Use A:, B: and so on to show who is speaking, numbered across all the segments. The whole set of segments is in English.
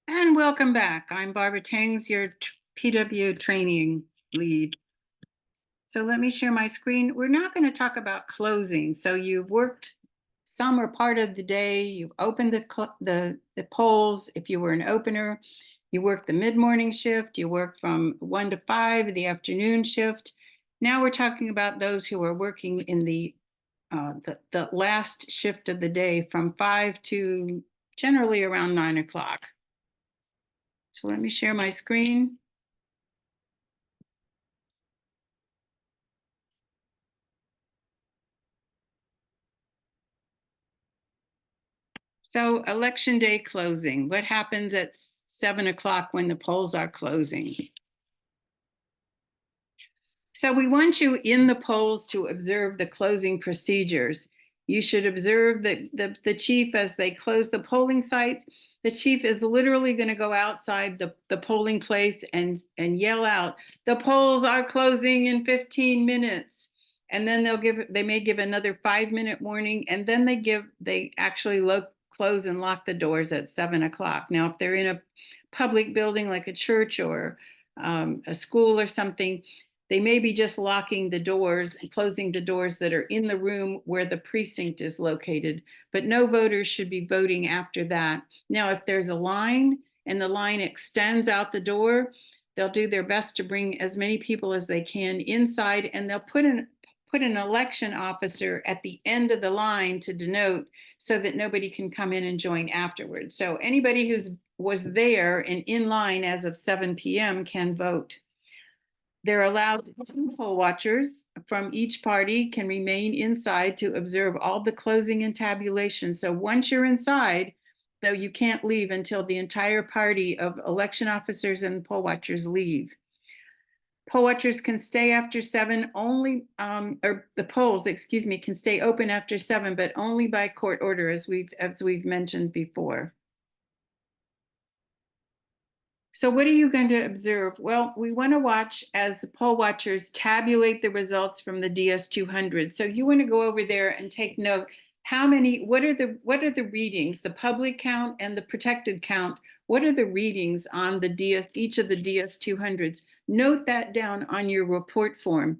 A: And welcome back. I'm Barbara Tangs, your PW training lead. So let me share my screen. We're now going to talk about closing. So you've worked some or part of the day. You've opened the polls. If you were an opener, you worked the mid-morning shift. You worked from 1 to 5, the afternoon shift. Now we're talking about those who are working in the last shift of the day from 5 to generally around 9 o'clock. So let me share my screen. So election day closing, what happens at 7 o'clock when the polls are closing? So we want you in the polls to observe the closing procedures. You should observe the chief as they close the polling site. The chief is literally going to go outside the polling place and yell out, "The polls are closing in 15 minutes." And then they may give another 5-minute warning, and then they actually close and lock the doors at 7 o'clock. Now, if they're in a public building like a church or a school or something, they may be just locking the doors and closing the doors that are in the room where the precinct is located, but no voters should be voting after that. Now, if there's a line and the line extends out the door, they'll do their best to bring as many people as they can inside, and they'll put an election officer at the end of the line to denote so that nobody can come in and join afterwards. So anybody who was there and in line as of 7 p.m. can vote. They're allowed 2 poll watchers from each party can remain inside to observe all the closing and tabulation. So once you're inside, though, you can't leave until the entire party of election officers and poll watchers leave. Poll watchers can stay after 7 only, or the polls, excuse me, can stay open after 7, but only by court order, as we've mentioned before. So what are you going to observe? Well, we want to watch as the poll watchers tabulate the results from the DS200. So you want to go over there and take note. What are the readings, the public count and the protected count? What are the readings on each of the DS200s? Note that down on your report form.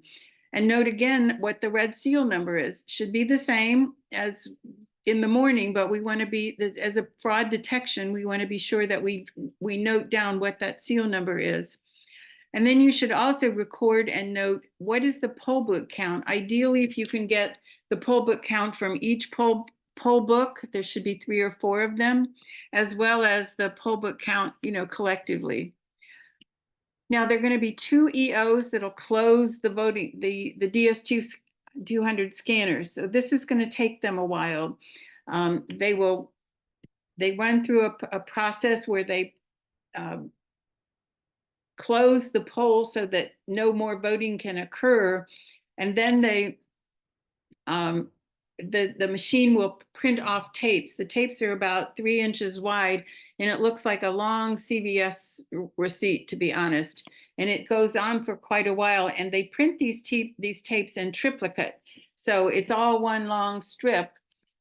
A: And note again what the red seal number is. Should be the same as in the morning, but we want to be, as a fraud detection, we want to be sure that we note down what that seal number is. And then you should also record and note what is the poll book count. Ideally, if you can get the poll book count from each poll book, there should be 3 or 4 of them, as well as the poll book count, collectively. Now, there are going to be 2 EOs that'll close the voting, the DS200 scanners. So this is going to take them a while. They run through a process where they close the poll so that no more voting can occur, and then the machine will print off tapes. The tapes are about 3 inches wide, and it looks like a long CVS receipt, to be honest. And it goes on for quite a while, and they print these tapes in triplicate. So it's all one long strip.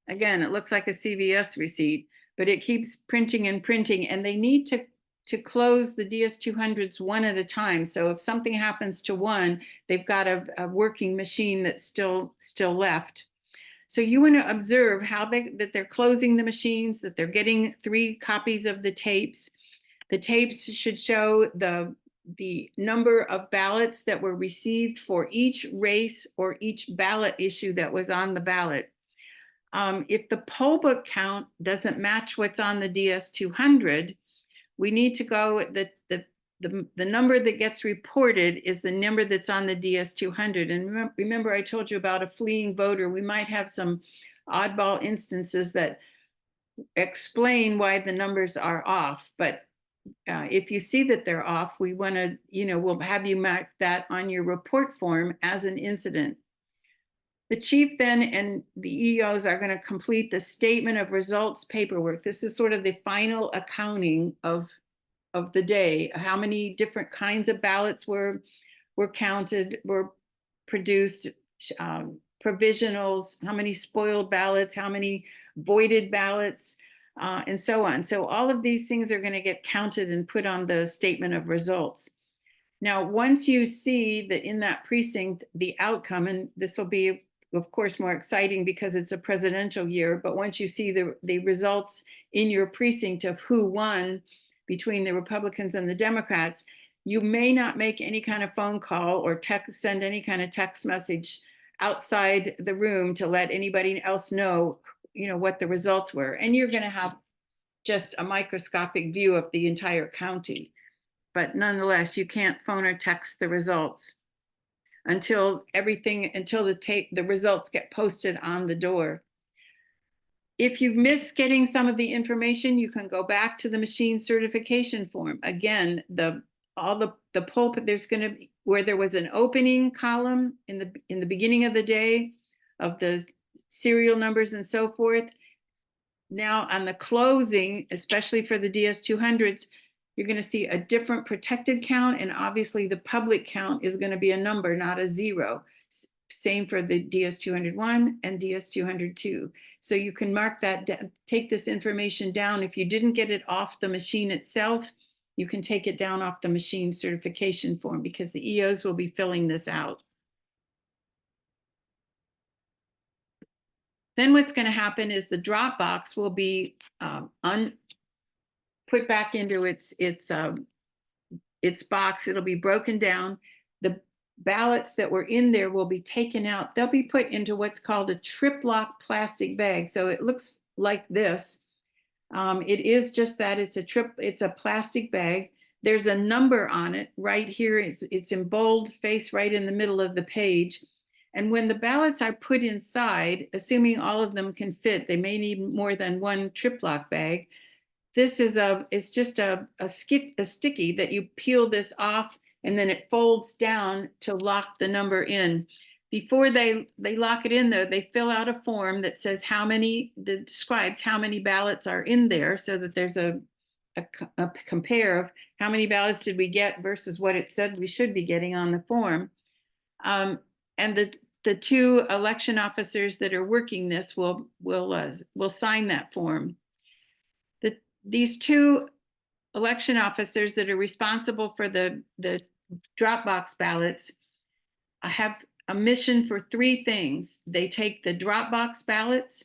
A: Again, it looks like a CVS receipt, but it keeps printing and printing, and they need to close the DS200s one at a time. So if something happens to one, they've got a working machine that's still left. So you want to observe how that they're closing the machines, that they're getting 3 copies of the tapes. The tapes should show the number of ballots that were received for each race or each ballot issue that was on the ballot. If the poll book count doesn't match what's on the DS200, we need to go, the number that gets reported is the number that's on the DS200. And remember, I told you about a fleeing voter. We might have some oddball instances that explain why the numbers are off. But if you see that they're off, we want to, we'll have you mark that on your report form as an incident. The chief then and the EOs are going to complete the statement of results paperwork. This is sort of the final accounting of the day. How many different kinds of ballots were counted, were produced, provisionals, how many spoiled ballots, how many voided ballots. and so on. So all of these things are going to get counted and put on the statement of results. Now, once you see that in that precinct, the outcome, and this will be, of course, more exciting because it's a presidential year, but once you see the results in your precinct of who won between the Republicans and the Democrats, you may not make any kind of phone call or send any kind of text message outside the room to let anybody else know, what the results were. And you're going to have just a microscopic view of the entire county. But nonetheless, you can't phone or text the results until the results get posted on the door. If you miss getting some of the information, you can go back to the machine certification form. Again, there's going to be where there was an opening column in the beginning of the day of the serial numbers and so forth. Now on the closing, especially for the DS200s, you're going to see a different protected count, and obviously the public count is going to be a number, not a zero. Same for the DS201 and DS202. So you can mark that, take this information down. If you didn't get it off the machine itself, you can take it down off the machine certification form because the EOs will be filling this out. Then what's going to happen is the drop box will be put back into its box. It'll be broken down. The ballots that were in there will be taken out. They'll be put into what's called a trip-lock plastic bag. So it looks like this. It is just that it's a plastic bag. There's a number on it right here. It's in bold face right in the middle of the page. And when the ballots are put inside, assuming all of them can fit, they may need more than one trip-lock bag. It's just a sticky that you peel this off, and then it folds down to lock the number in. Before they lock it in, though, they fill out a form that says that describes how many ballots are in there, so that there's a compare of how many ballots did we get versus what it said we should be getting on the form. And the two election officers that are working this will sign that form. These two election officers that are responsible for the Dropbox ballots have a mission for three things. They take the Dropbox ballots,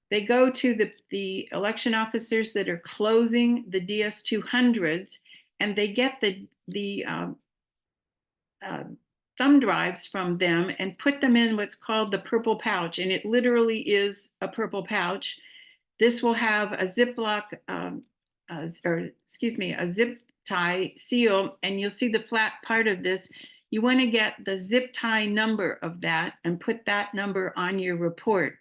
A: they go to the election officers that are closing the DS200s, and they get the thumb drives from them and put them in what's called the purple pouch, and it literally is a purple pouch. This will have a Ziploc, a zip tie seal, and you'll see the flat part of this. You want to get the zip tie number of that and put that number on your report.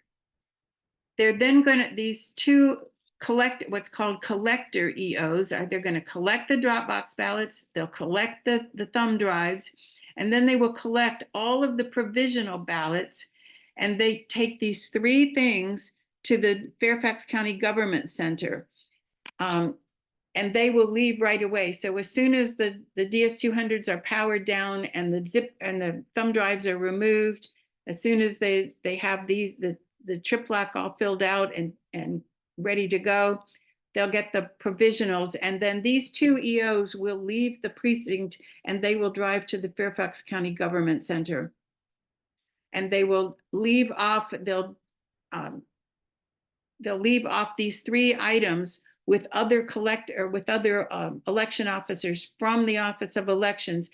A: They're then these two what's called collector EOs, they're going to collect the Dropbox ballots, they'll collect the thumb drives, and then they will collect all of the provisional ballots, and they take these three things to the Fairfax County Government Center, and they will leave right away. So as soon as the DS200s are powered down and the thumb drives are removed, as soon as they have the trip lock all filled out and ready to go, they'll get the provisionals, and then these two EOs will leave the precinct and they will drive to the Fairfax County Government Center, and they will leave off. They'll leave off these three items with other election officers from the Office of Elections.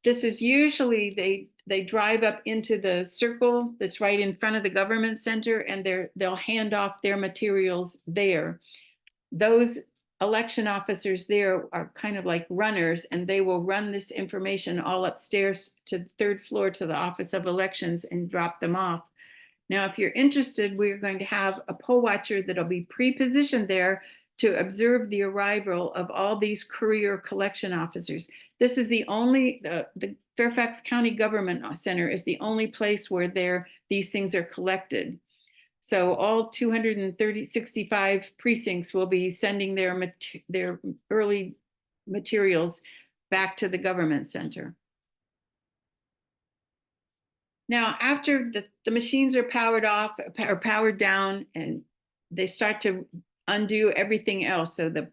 A: This is usually they drive up into the circle that's right in front of the government center, and they'll hand off their materials there. Those election officers there are kind of like runners, and they will run this information all upstairs to the third floor to the Office of Elections and drop them off. Now, if you're interested, we're going to have a poll watcher that'll be pre-positioned there to observe the arrival of all these courier collection officers. This is the Fairfax County Government Center is the only place where these things are collected. So all 265 precincts will be sending their early materials back to the government center. Now, after the machines are powered off or powered down, and they start to undo everything else. So the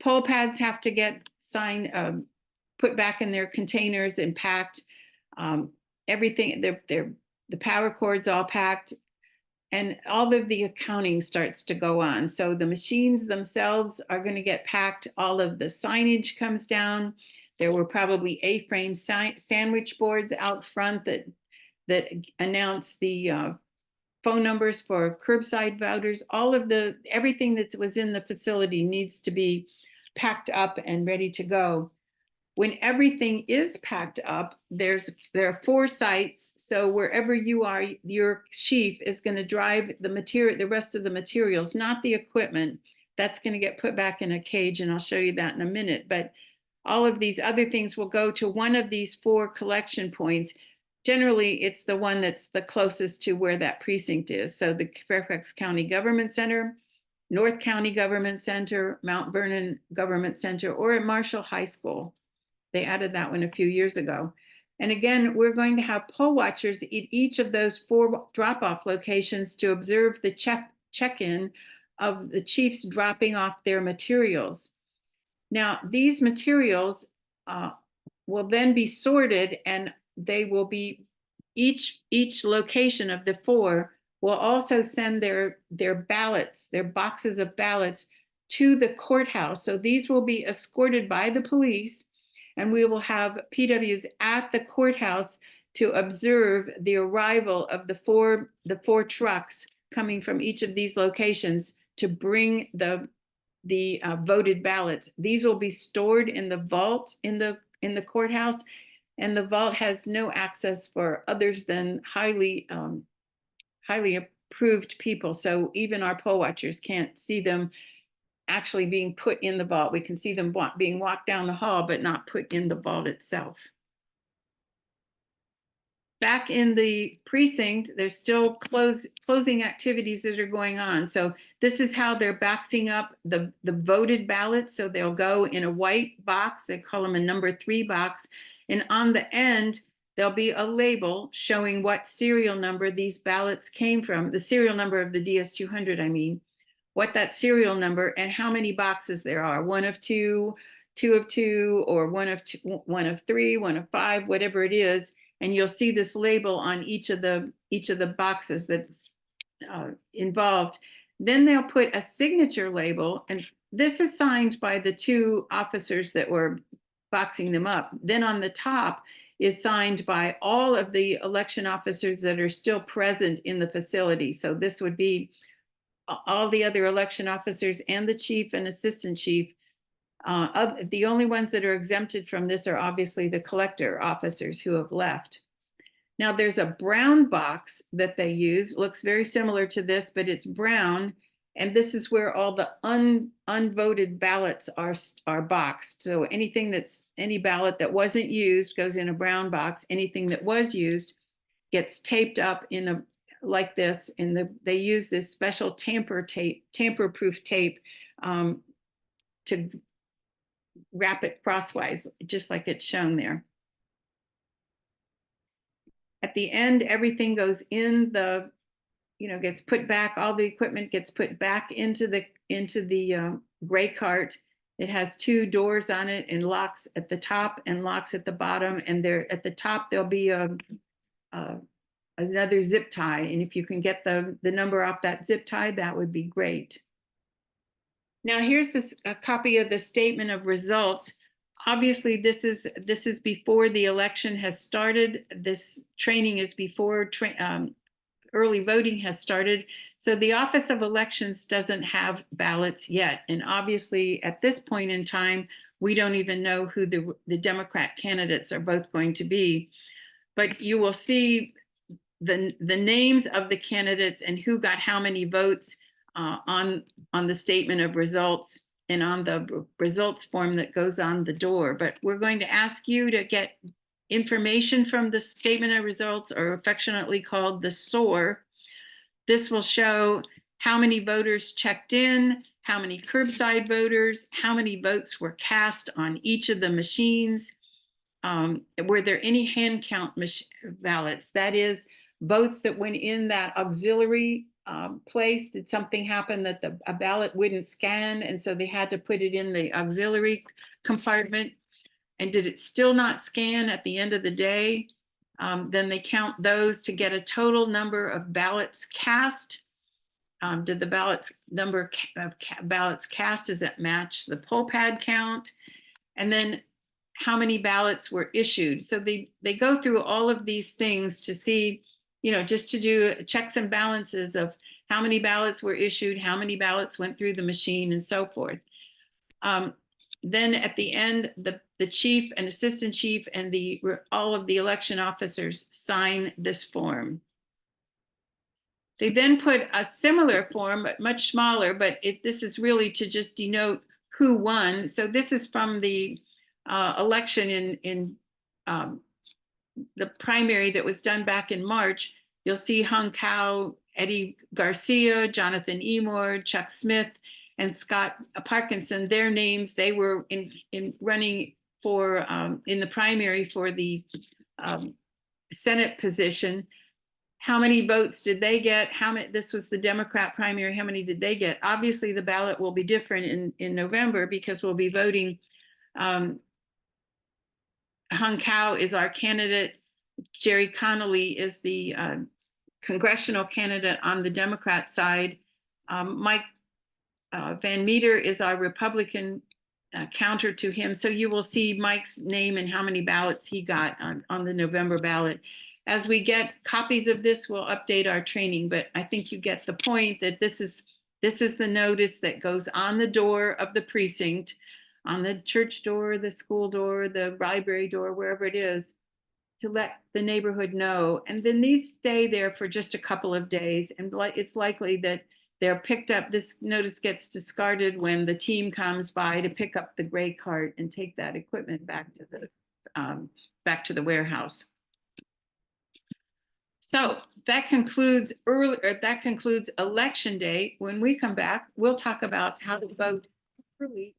A: poll pads have to get signed, put back in their containers and packed. Everything, the power cords all packed, and all of the accounting starts to go on. So the machines themselves are going to get packed. All of the signage comes down. There were probably A-frame sandwich boards out front that announce the phone numbers for curbside voters. All of everything that was in the facility needs to be packed up and ready to go. When everything is packed up, there are 4 sites. So wherever you are, your chief is going to drive the rest of the materials, not the equipment. That's going to get put back in a cage, and I'll show you that in a minute. But all of these other things will go to one of these 4 collection points. Generally, it's the one that's the closest to where that precinct is. So the Fairfax County Government Center, North County Government Center, Mount Vernon Government Center, or at Marshall High School. They added that one a few years ago. And again, we're going to have poll watchers at each of those 4 drop-off locations to observe the check-in of the chiefs dropping off their materials. Now, these materials will then be sorted, and they will be, each location of the 4 will also send their ballots, their boxes of ballots, to the courthouse. So these will be escorted by the police, and we will have PWs at the courthouse to observe the arrival of the four trucks coming from each of these locations to bring the voted ballots. These will be stored in the vault in the courthouse, and the vault has no access for others than highly approved people. So even our poll watchers can't see them actually being put in the vault. We can see them being walked down the hall, but not put in the vault itself. Back in the precinct, there's still closing activities that are going on. So this is how they're boxing up the voted ballots. So they'll go in a white box. They call them a number 3 box. And on the end, there'll be a label showing what serial number these ballots came from, the serial number of the DS200, I mean, what that serial number and how many boxes there are, 1 of 2, 2 of 2, or 1 of 2, 1 of 3, 1 of 5, whatever it is. And you'll see this label on each of the boxes that's involved. Then they'll put a signature label, and this is signed by the 2 officers that were boxing them up. Then on the top is signed by all of the election officers that are still present in the facility. So this would be all the other election officers and the chief and assistant chief. The only ones that are exempted from this are obviously the collector officers who have left. Now there's a brown box that they use, looks very similar to this, but it's brown. And this is where all the unvoted ballots are boxed. So any ballot that wasn't used goes in a brown box. Anything that was used gets taped up in like this, and they use this special tamper-proof tape to wrap it crosswise, just like it's shown there. At the end, everything goes in gets put back. All the equipment gets put back into the gray cart. It has 2 doors on it and locks at the top and locks at the bottom. And there at the top there'll be another zip tie, and if you can get the number off that zip tie, that would be great. Now here's a copy of the statement of results. Obviously, this is before the election has started. This training is before early voting has started. So the Office of Elections doesn't have ballots yet, and obviously at this point in time, we don't even know who the Democrat candidates are both going to be. But you will see the names of the candidates and who got how many votes on the statement of results and on the results form that goes on the door. But we're going to ask you to get information from the statement of results, or affectionately called the SOAR. This will show how many voters checked in, how many curbside voters, how many votes were cast on each of the machines. Were there any hand count ballots? That is, votes that went in that auxiliary place? Did something happen that a ballot wouldn't scan, and so they had to put it in the auxiliary compartment? And did it still not scan at the end of the day? Then they count those to get a total number of ballots cast. Did the number of ballots cast, does it match the poll pad count? And then how many ballots were issued? So they go through all of these things to see, just to do checks and balances of how many ballots were issued, how many ballots went through the machine, and so forth. Then at the end, the chief and assistant chief and all of the election officers sign this form. They then put a similar form, but much smaller, but this is really to just denote who won. So this is from the election in the primary that was done back in March. You'll see Hung Kao, Eddie Garcia, Jonathan Emord, Chuck Smith, and Scott Parkinson. Their names, they were in running for in the primary for the Senate position. How many votes did they get? This was the Democrat primary. How many did they get? Obviously, the ballot will be different in November because we'll be voting. Hung Kao is our candidate. Jerry Connolly is the congressional candidate on the Democrat side. Mike Van Meter is our Republican counter to him. So you will see Mike's name and how many ballots he got on the November ballot. As we get copies of this, we'll update our training, but I think you get the point that this is the notice that goes on the door of the precinct, on the church door, the school door, the library door, wherever it is, to let the neighborhood know. And then these stay there for just a couple of days, and it's likely that they're picked up. This notice gets discarded when the team comes by to pick up the gray cart and take that equipment back to the warehouse. So that concludes election day. When we come back, we'll talk about how to vote early